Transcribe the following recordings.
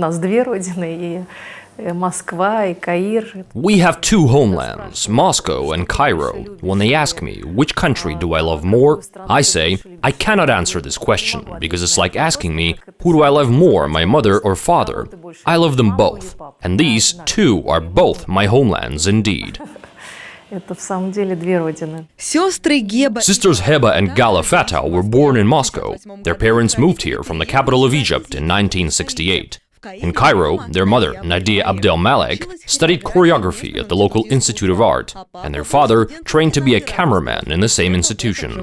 нас две родины, и Москва, и Каир. We have two homelands, Moscow and Cairo. When they ask me, which country do I love more, I say, I cannot answer this question, because it's like asking me, who do I love more, my mother or father? I love them both, and these, too, are both my homelands indeed. Это в самом деле две родины. Sisters Heba and Galla Fattah were born in Moscow. Their parents moved here from the capital of Egypt in 1968. In Cairo, their mother, Nadiya Abdel Malek, studied choreography at the local Institute of Art, and their father trained to be a cameraman in the same institution.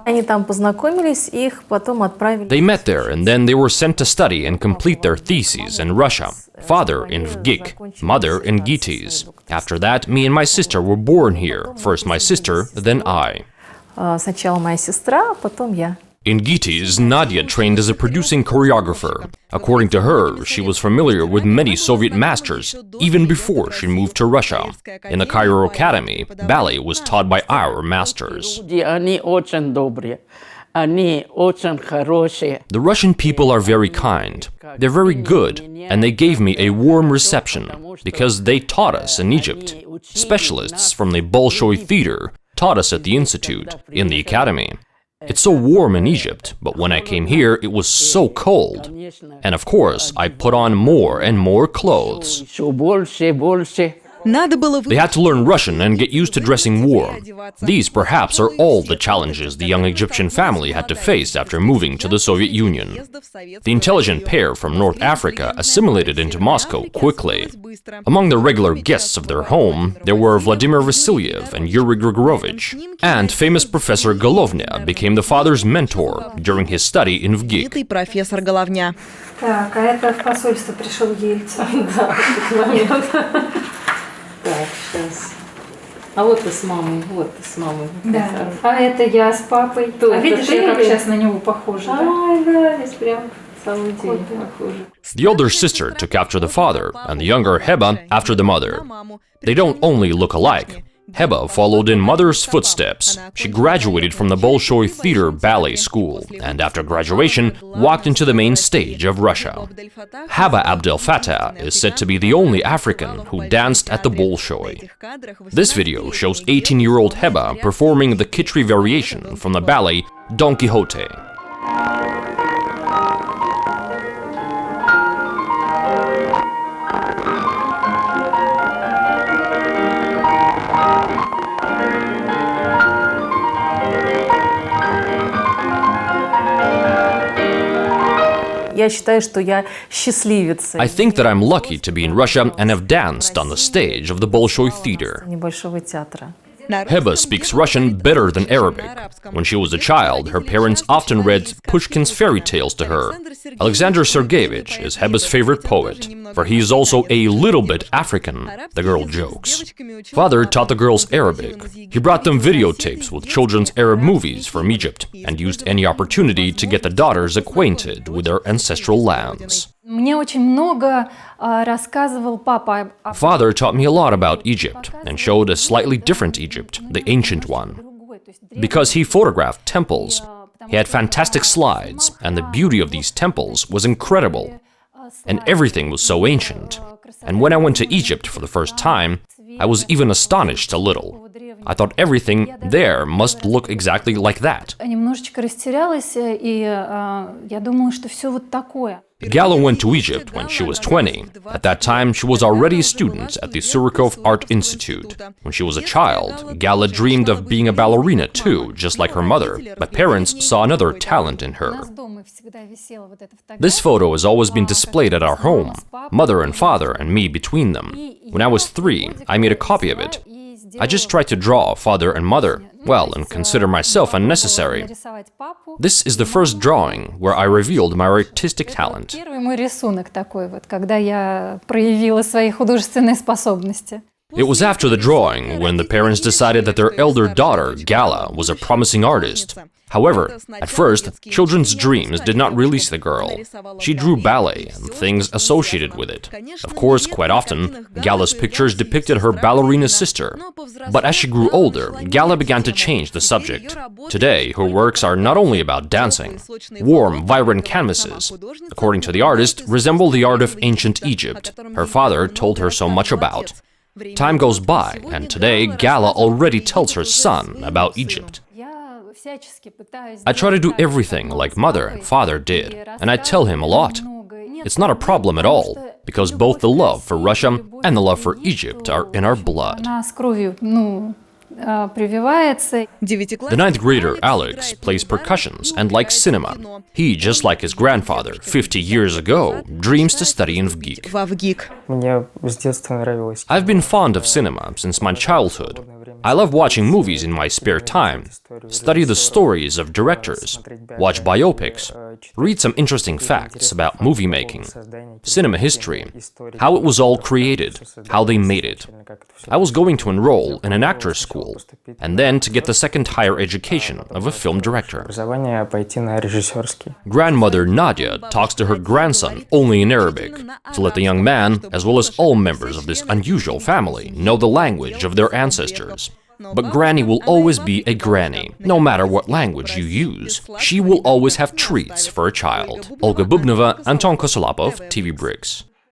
Они там познакомились, их потом отправили. They met there, and then they were sent to study and complete their theses in Russia. Father in Vgik, mother in Gitis. After that, me and my sister were born here. First my sister, then I. Сначала моя сестра, потом я. In Gitis, Nadiya trained as a producing choreographer. According to her, she was familiar with many Soviet masters, even before she moved to Russia. In the Cairo Academy, ballet was taught by our masters. The Russian people are very kind. They're very good, and they gave me a warm reception, because they taught us in Egypt. Specialists from the Bolshoi theater taught us at the institute, in the academy. It's so warm in Egypt, but when I came here, it was so cold. And of course, I put on more and more clothes. They had to learn Russian and get used to dressing warm. These, perhaps, are all the challenges the young Egyptian family had to face after moving to the Soviet Union. The intelligent pair from North Africa assimilated into Moscow quickly. Among the regular guests of their home, there were Vladimir Vasilyev and Yuri Grigorovich, and famous Professor Golovnya became the father's mentor during his study in Vgik. Так, а это в посольство пришел Ельцин. Да, в этот момент. Так, сейчас. А вот ты с мамой, вот ты с мамой. Да. А это я с папой. А видишь, я как сейчас на него похожа, да? Ай, да, здесь прям самый день похоже. The older sister took after the father, and the younger Heba after the mother. They don't only look alike. Heba followed in mother's footsteps. She graduated from the Bolshoi Theater Ballet School, and after graduation, walked into the main stage of Russia. Heba Abdel Fattah is said to be the only African who danced at the Bolshoi. This video shows 18-year-old Heba performing the Kitri variation from the ballet Don Quixote. Я считаю, что я счастливица. I think that I'm lucky to be in Russia and have danced on the stage of the Bolshoi Theater. Небольшого театра. Heba speaks Russian better than Arabic. When she was a child, her parents often read Pushkin's fairy tales to her. Alexander Sergeyevich is Heba's favorite poet, for he is also a little bit African, the girl jokes. Father taught the girls Arabic. He brought them videotapes with children's Arab movies from Egypt, and used any opportunity to get the daughters acquainted with their ancestral lands. Мне очень много рассказывал папа. Father taught me a lot about Egypt, and showed a slightly different Egypt, the ancient one. Because he photographed temples, he had fantastic slides, and the beauty of these temples was incredible. And everything was so ancient. And when I went to Egypt for the first time, I was even astonished a little. I thought everything there must look exactly like that. Немножечко растерялась, и я думала, что все вот такое. Galla went to Egypt when she was 20. At that time, she was already a student at the Surikov Art Institute. When she was a child, Galla dreamed of being a ballerina too, just like her mother, but parents saw another talent in her. This photo has always been displayed at our home, mother and father and me between them. When I was 3, I made a copy of it. I just tried to draw father and mother, well, and consider myself unnecessary. This is the first drawing where I revealed my artistic talent. Первый мой рисунок такой вот, когда я проявила свои художественные способности. It was after the drawing when the parents decided that their elder daughter, Galla, was a promising artist. However, at first, children's dreams did not release the girl. She drew ballet and things associated with it. Of course, quite often, Galla's pictures depicted her ballerina sister. But as she grew older, Galla began to change the subject. Today, her works are not only about dancing. Warm, vibrant canvases, according to the artist, resemble the art of ancient Egypt her father told her so much about. Time goes by, and today, Galla already tells her son about Egypt. I try to do everything like mother and father did, and I tell him a lot. It's not a problem at all, because both the love for Russia and the love for Egypt are in our blood. The ninth grader, Alex, plays percussions and likes cinema. He, just like his grandfather 50 years ago, dreams to study in Vgik. I've been fond of cinema since my childhood. I love watching movies in my spare time, study the stories of directors, watch biopics, read some interesting facts about movie making, cinema history, how it was all created, how they made it. I was going to enroll in an actor's school, and then to get the second higher education of a film director. Grandmother Nadiya talks to her grandson only in Arabic, to let the young man, as well as all members of this unusual family, know the language of their ancestors. But Granny will always be a granny, no matter what language you use. She will always have treats for a child. Olga Bubnova, Anton Kosolapov, TV Bricks.